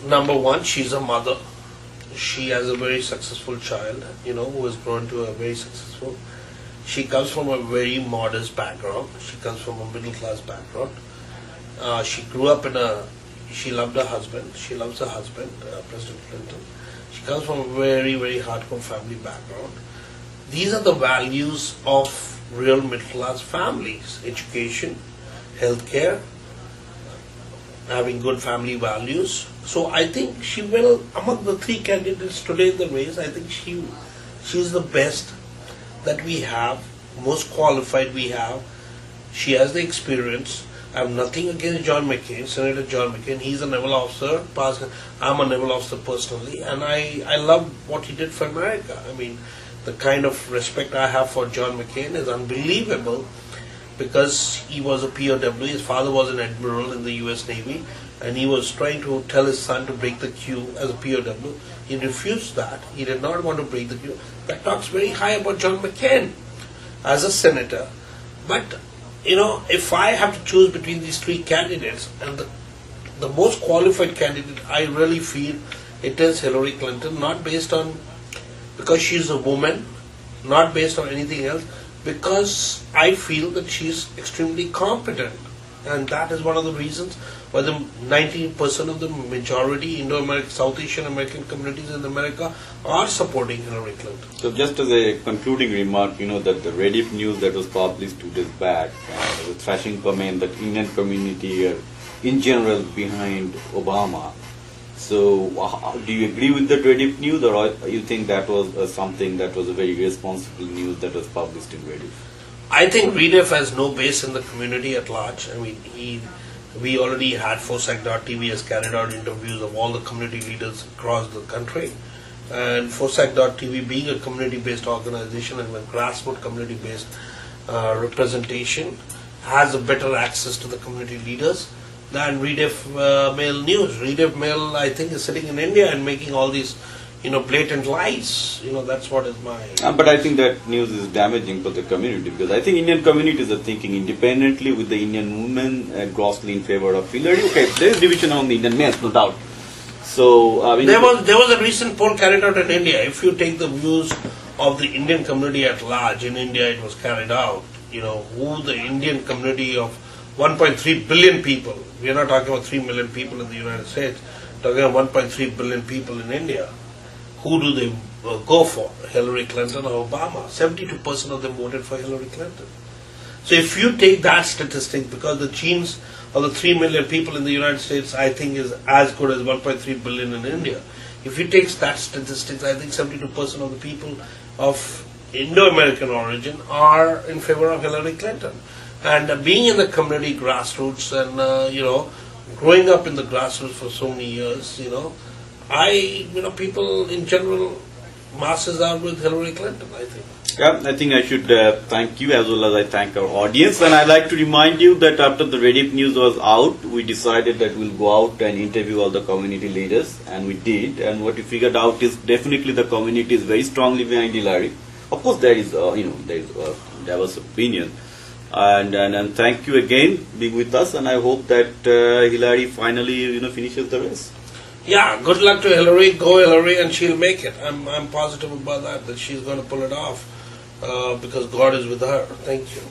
Number one, she's a mother. She has a very successful child, who has grown to a very successful. She comes from a very modest background. She comes from a middle class background. She grew up she loved her husband. She loves her husband, President Clinton. She comes from a very, very hardcore family background. These are the values of real middle class families: education, healthcare, having good family values. So I think she will, among the three candidates today in the race, I think she's the best that we have, most qualified we have. She has the experience. I have nothing against John McCain, Senator John McCain. He's a naval officer. I'm a naval officer personally, and I love what he did for America. I mean, the kind of respect I have for John McCain is unbelievable, because he was a POW. His father was an admiral in the US Navy, and he was trying to tell his son to break the queue as a POW. He refused that. He did not want to break the queue. That talks very high about John McCain as a senator. But, if I have to choose between these three candidates, and the most qualified candidate, I really feel it is Hillary Clinton, not based on, because she's a woman, not based on anything else, because I feel that she's extremely competent. And that is one of the reasons why the 90% of the majority Indo-American, South Asian American communities in America are supporting Hillary Clinton. So just as a concluding remark, that the Rediff news that was published 2 days back, the thrashing comment that Indian community are in general behind Obama. So do you agree with the Rediff news, or you think that was something that was a very responsible news that was published in Rediff? I think Rediff has no base in the community at large. I mean, we already had Fosaactv has carried out interviews of all the community leaders across the country. And Fosaactv, being a community-based organization and a grassroots community-based representation, has a better access to the community leaders than Rediff Mail News. Rediff Mail, I think, is sitting in India and making all these blatant lies. That's what is my... But I think that news is damaging for the community, because I think Indian communities are thinking independently, with the Indian movement grossly in favor of Hillary. Okay, there is division among the Indian males, no doubt. So there was a recent poll carried out in India. If you take the views of the Indian community at large, in India it was carried out, who the Indian community of 1.3 billion people, we are not talking about 3 million people in the United States, talking about 1.3 billion people in India. Who do they go for? Hillary Clinton or Obama? 72% of them voted for Hillary Clinton. So if you take that statistic, because the genes of the 3 million people in the United States, I think, is as good as 1.3 billion in India. If you take that statistics, I think 72% of the people of Indo-American origin are in favor of Hillary Clinton. And being in the community grassroots and, growing up in the grassroots for so many years, people in general, masses are with Hillary Clinton, I think. Yeah, I think I should thank you, as well as I thank our audience. And I'd like to remind you that after the Rediff news was out, we decided that we'll go out and interview all the community leaders, and we did. And what we figured out is definitely the community is very strongly behind Hillary. Of course, there is, diverse opinion. And thank you again being with us, and I hope that Hillary finally, finishes the race. Yeah, good luck to Hillary. Go Hillary, and she'll make it. I'm positive about that she's going to pull it off, because God is with her. Thank you.